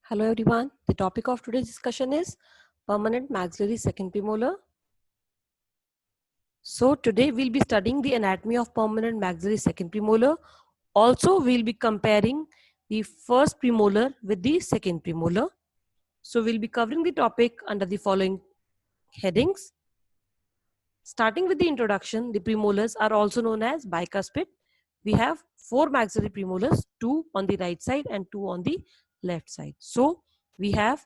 Hello everyone. The topic of today's discussion is permanent maxillary second premolar. So today we'll be studying the anatomy of permanent maxillary second premolar. Also we'll be comparing the first premolar with the second premolar. So we'll be covering the topic under the following headings. Starting with the introduction, the premolars are also known as bicuspid. We have 4 maxillary premolars, 2 on the right side and 2 on the left side. So we have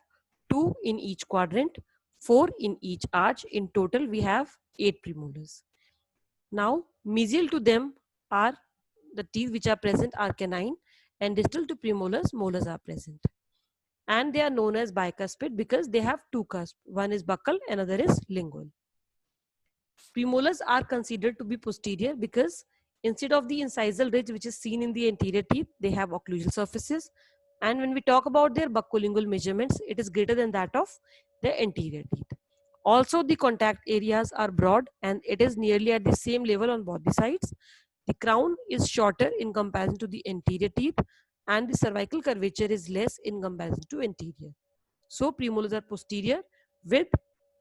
2 in each quadrant, 4 in each arch. In total, we have 8 premolars. Now, mesial to them are the teeth which are present are canine, and distal to premolars, molars are present. And they are known as bicuspid because they have 2 cusps. One is buccal, another is lingual. Premolars are considered to be posterior because instead of the incisal ridge which is seen in the anterior teeth, they have occlusal surfaces. And when we talk about their buccolingual measurements, it is greater than that of the anterior teeth. Also, the contact areas are broad and it is nearly at the same level on both the sides. The crown is shorter in comparison to the anterior teeth and the cervical curvature is less in comparison to anterior. So, premolars are posterior with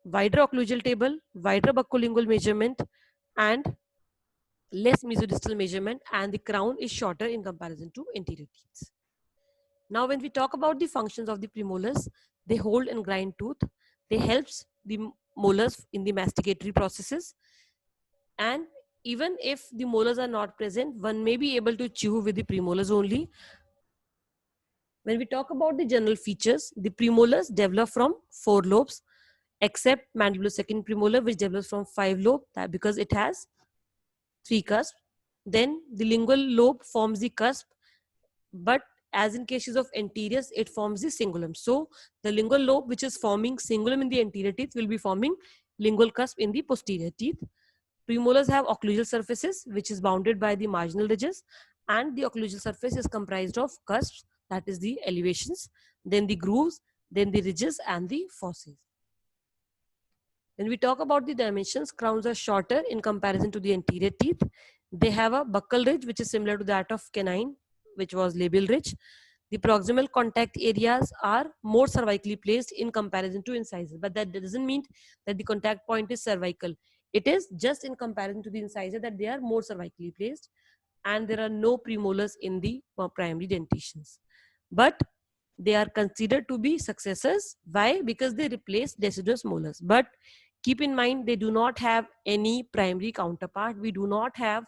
wider occlusal table, wider buccolingual measurement and less mesodistal measurement, and the crown is shorter in comparison to anterior teeth. Now when we talk about the functions of the premolars, they hold and grind tooth, they helps the molars in the masticatory processes, and even if the molars are not present, one may be able to chew with the premolars only. When we talk about the general features, the premolars develop from 4 lobes, except mandibular second premolar, which develops from 5 lobe, that because it has 3 cusps. Then the lingual lobe forms the cusp, but as in cases of anteriors, it forms the cingulum. So the lingual lobe, which is forming cingulum in the anterior teeth, will be forming lingual cusp in the posterior teeth. Premolars have occlusal surfaces, which is bounded by the marginal ridges, and the occlusal surface is comprised of cusps, that is the elevations, then the grooves, then the ridges and the fosses. When we talk about the dimensions, crowns are shorter in comparison to the anterior teeth. They have a buccal ridge, which is similar to that of canine, which was labial ridge. The proximal contact areas are more cervically placed in comparison to incisors, but that doesn't mean that the contact point is cervical. It is just in comparison to the incisor that they are more cervically placed, and there are no premolars in the primary dentitions. But they are considered to be successors. Why? Because they replace deciduous molars. But keep in mind, they do not have any primary counterpart. We do not have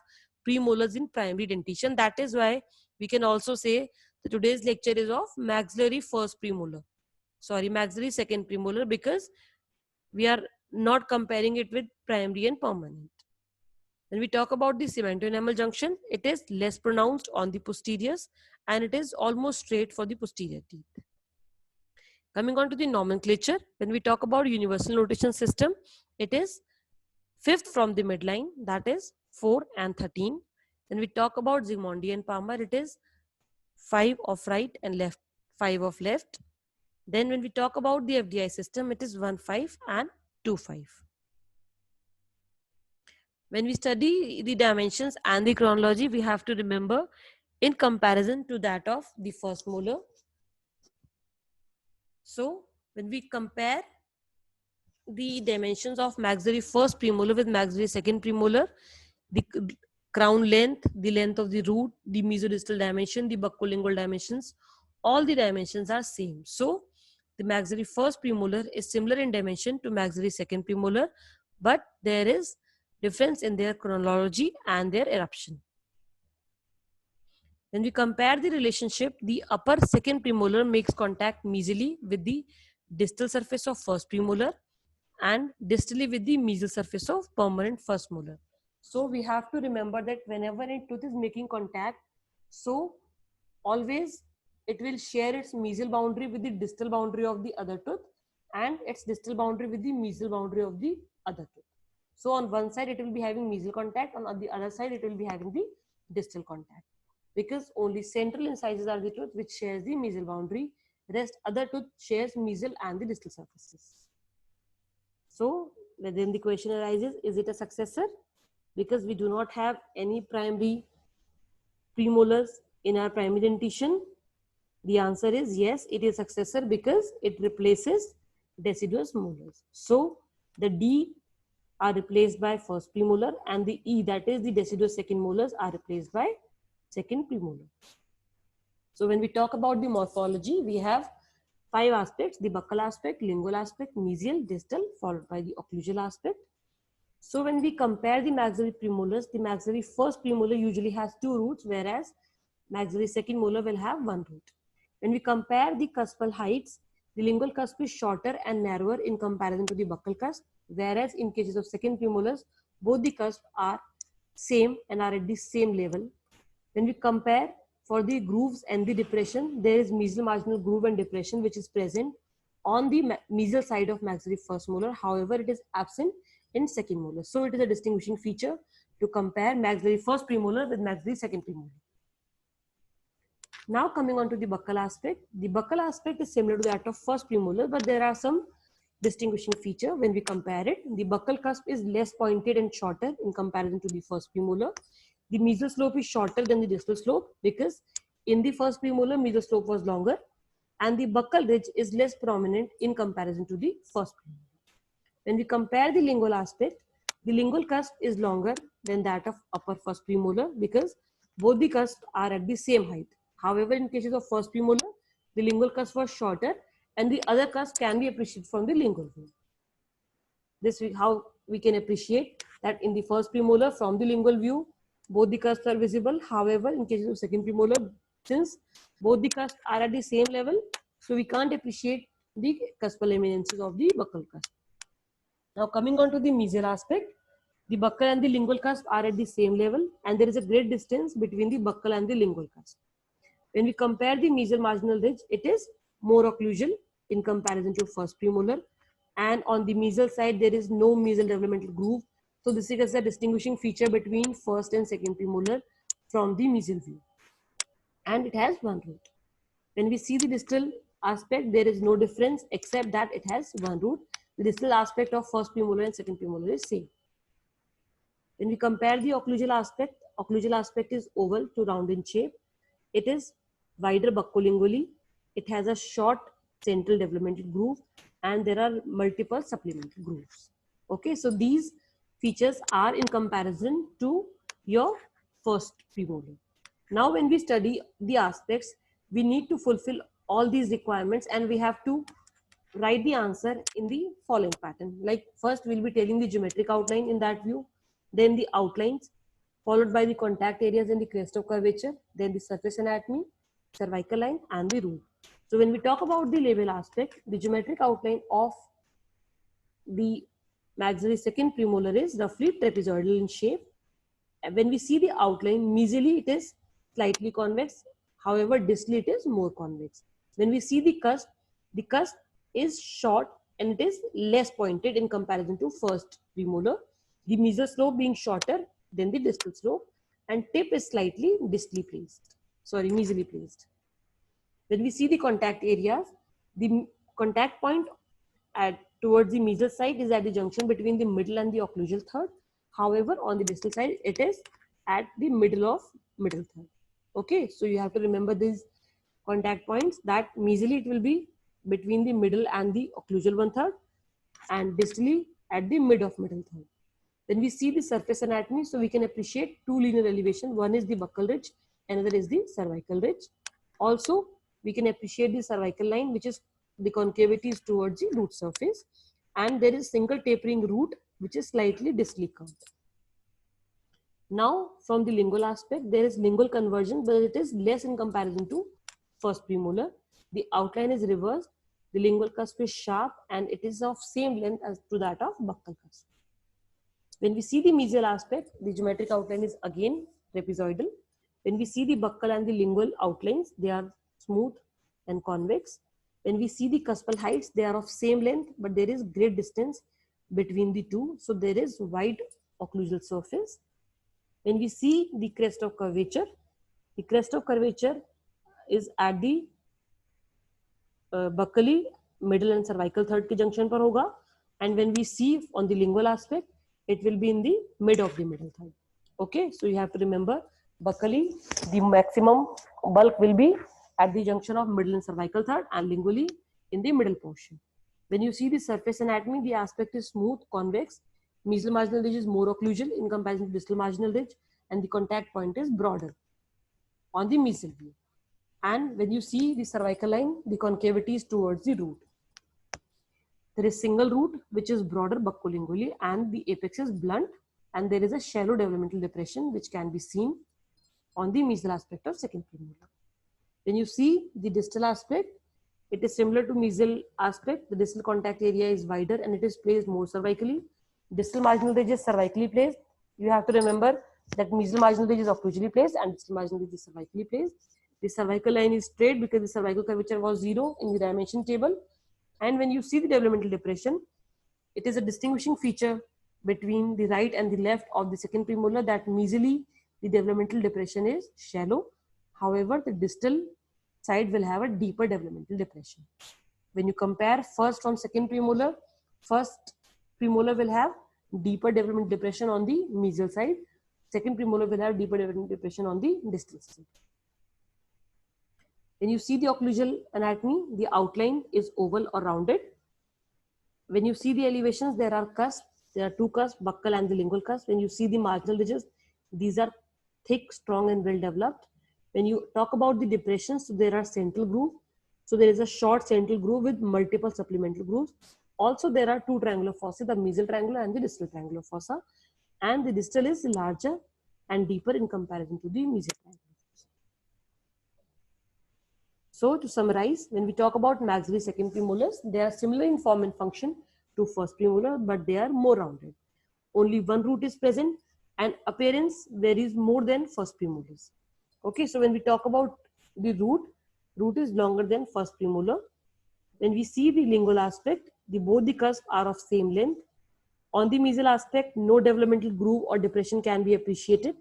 premolars in primary dentition. That is why we can also say that today's lecture is of maxillary first premolar. Sorry, maxillary second premolar, because we are not comparing it with primary and permanent. When we talk about the cemento-enamel junction, it is less pronounced on the posteriors and it is almost straight for the posterior teeth. Coming on to the nomenclature, when we talk about universal notation system, it is 5th from the midline, that is 4 and 13. When we talk about Zsigmondy and Palmer, it is 5 of right and left, 5 of left. Then when we talk about the FDI system, it is 1, 5 and 2, 5. When we study the dimensions and the chronology, we have to remember in comparison to that of the first molar. So when we compare the dimensions of maxillary first premolar with maxillary second premolar, the crown length, the length of the root, the mesodistal dimension, the buccolingual dimensions, all the dimensions are same. So the maxillary first premolar is similar in dimension to maxillary second premolar, but there is difference in their chronology and their eruption. When we compare the relationship, the upper second premolar makes contact mesially with the distal surface of first premolar and distally with the mesial surface of permanent first molar. So we have to remember that whenever a tooth is making contact, so always it will share its mesial boundary with the distal boundary of the other tooth and its distal boundary with the mesial boundary of the other tooth. So on one side it will be having mesial contact, on the other side it will be having the distal contact, because only central incisors are the tooth which shares the mesial boundary, rest other tooth shares mesial and the distal surfaces. So then the question arises, is it a successor? Because we do not have any primary premolars in our primary dentition. The answer is yes, it is successor because it replaces deciduous molars. So the D are replaced by first premolar and the E, that is the deciduous second molars, are replaced by second premolar. So when we talk about the morphology, we have 5 aspects: the buccal aspect, lingual aspect, mesial, distal, followed by the occlusal aspect. So when we compare the maxillary premolars, the maxillary first premolar usually has 2 roots, whereas maxillary second molar will have 1 root. When we compare the cuspal heights, the lingual cusp is shorter and narrower in comparison to the buccal cusp, whereas in cases of second premolars, both the cusps are same and are at the same level. When we compare for the grooves and the depression, there is mesial marginal groove and depression which is present on the mesial side of maxillary first molar. However, it is absent in second molar. So it is a distinguishing feature to compare maxillary first premolar with maxillary second premolar. Now coming on to the buccal aspect. The buccal aspect is similar to that of first premolar, but there are some distinguishing feature when we compare it. The buccal cusp is less pointed and shorter in comparison to the first premolar. The mesial slope is shorter than the distal slope because in the first premolar, mesial slope was longer, and the buccal ridge is less prominent in comparison to the first premolar. When we compare the lingual aspect, the lingual cusp is longer than that of upper first premolar because both the cusps are at the same height. However, in cases of first premolar, the lingual cusp was shorter and the other cusp can be appreciated from the lingual view. This is how we can appreciate that in the first premolar from the lingual view, both the cusps are visible. However, in cases of second premolar, since both the cusps are at the same level, so we can't appreciate the cuspal eminences of the buccal cusp. Now coming on to the mesial aspect, the buccal and the lingual cusp are at the same level and there is a great distance between the buccal and the lingual cusp. When we compare the mesial marginal ridge, it is more occlusal in comparison to first premolar, and on the mesial side there is no mesial developmental groove. So this is a distinguishing feature between first and second premolar from the mesial view, and it has 1 root. When we see the distal aspect, there is no difference except that it has 1 root. The distal aspect of first premolar and second premolar is same. When we compare the occlusal aspect is oval to round in shape. It is wider buccolingually. It has a short central developmental groove and there are multiple supplemental grooves. Okay, so these features are in comparison to your first premolar. Now when we study the aspects, we need to fulfill all these requirements and we have to write the answer in the following pattern. Like first we'll be telling the geometric outline in that view, then the outlines, followed by the contact areas and the crest of curvature, then the surface anatomy, cervical line and the root. So when we talk about the label aspect, the geometric outline of the maxillary second premolar is roughly trapezoidal in shape. And when we see the outline, mesially it is slightly convex, however distally it is more convex. When we see the cusp is short and it is less pointed in comparison to first premolar, the mesial slope being shorter than the distal slope, and tip is slightly mesially placed. When we see the contact areas, the contact point towards the mesial side is at the junction between the middle and the occlusal third. However, on the distal side, it is at the middle of middle third. Okay, so you have to remember these contact points, that mesially it will be between the middle and the occlusal 1/3 and distally at the mid of middle third. Then we see the surface anatomy, so we can appreciate 2 linear elevation. One is the buccal ridge, another is the cervical ridge. Also, we can appreciate the cervical line, which is the concavity is towards the root surface, and there is single tapering root, which is slightly distally curved. Now, from the lingual aspect, there is lingual conversion, but it is less in comparison to first premolar. The outline is reversed, the lingual cusp is sharp, and it is of same length as to that of buccal cusp. When we see the mesial aspect, the geometric outline is again trapezoidal. When we see the buccal and the lingual outlines, they are smooth and convex. When we see the cuspal heights, they are of same length, but there is great distance between the two. So there is wide occlusal surface. When we see the crest of curvature is at the buccally, middle and cervical third के junction पर होगा. And when we see on the lingual aspect, it will be in the mid of the middle third. Okay, so you have to remember buccally, the maximum bulk will be at the junction of middle and cervical third and lingually in the middle portion. When you see the surface anatomy, the aspect is smooth, convex. Mesial marginal ridge is more occlusal in comparison to distal marginal ridge, and the contact point is broader on the mesial view. And when you see the cervical line, the concavity is towards the root. There is single root which is broader buccolingually and the apex is blunt, and there is a shallow developmental depression which can be seen on the mesial aspect of second premolar. When you see the distal aspect, it is similar to mesial aspect. The distal contact area is wider and it is placed more cervically. Distal marginal ridge is cervically placed. You have to remember that mesial marginal ridge is occlusally placed and distal marginal ridge is cervically placed. The cervical line is straight because the cervical curvature was 0 in the dimension table. And when you see the developmental depression, it is a distinguishing feature between the right and the left of the second premolar that mesially the developmental depression is shallow. However, the distal side will have a deeper developmental depression. When you compare first from second premolar, first premolar will have deeper developmental depression on the mesial side. Second premolar will have deeper developmental depression on the distal side. When you see the occlusal anatomy, the outline is oval or rounded. When you see the elevations, there are cusps. There are two cusps, buccal and the lingual cusp. When you see the marginal ridges, these are thick, strong, and well developed. When you talk about the depressions, so there are central grooves. So there is a short central groove with multiple supplemental grooves. Also, there are two triangular fossae, the mesial triangular and the distal triangular fossa. And the distal is larger and deeper in comparison to the mesial triangular. So to summarize, when we talk about maxillary second premolars, they are similar in form and function to first premolar, but they are more rounded. Only one root is present and appearance varies more than first premolars. Okay, so when we talk about the root is longer than first premolar. When we see the lingual aspect, both the cusps are of same length. On the mesial aspect, no developmental groove or depression can be appreciated.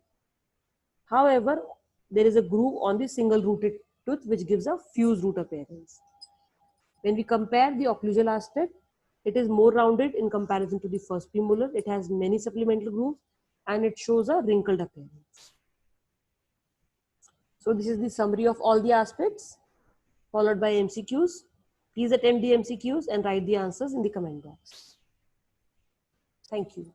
However, there is a groove on the single rooted tooth which gives a fused root appearance. When we compare the occlusal aspect, it is more rounded in comparison to the first premolar. It has many supplemental grooves and it shows a wrinkled appearance. So this is the summary of all the aspects followed by MCQs. Please attempt the MCQs and write the answers in the comment box. Thank you.